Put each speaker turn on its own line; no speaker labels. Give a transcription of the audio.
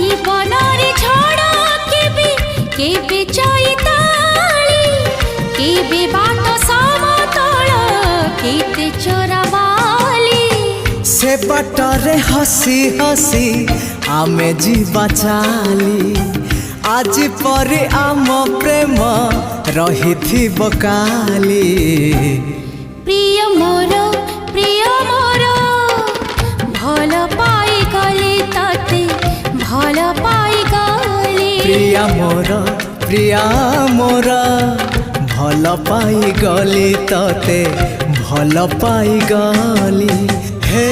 जीवन रे झड़ केबे चैताली केबे बाट समतल केते चोराबाली
से बाटरे हसी हसी आमे जीवा चाली आज परे आम प्रेम रही काली
प्रिय मोर भल पाई गले तते भल पाई गले
प्रिया मोर भल पाई गली तते भल पाई गली हे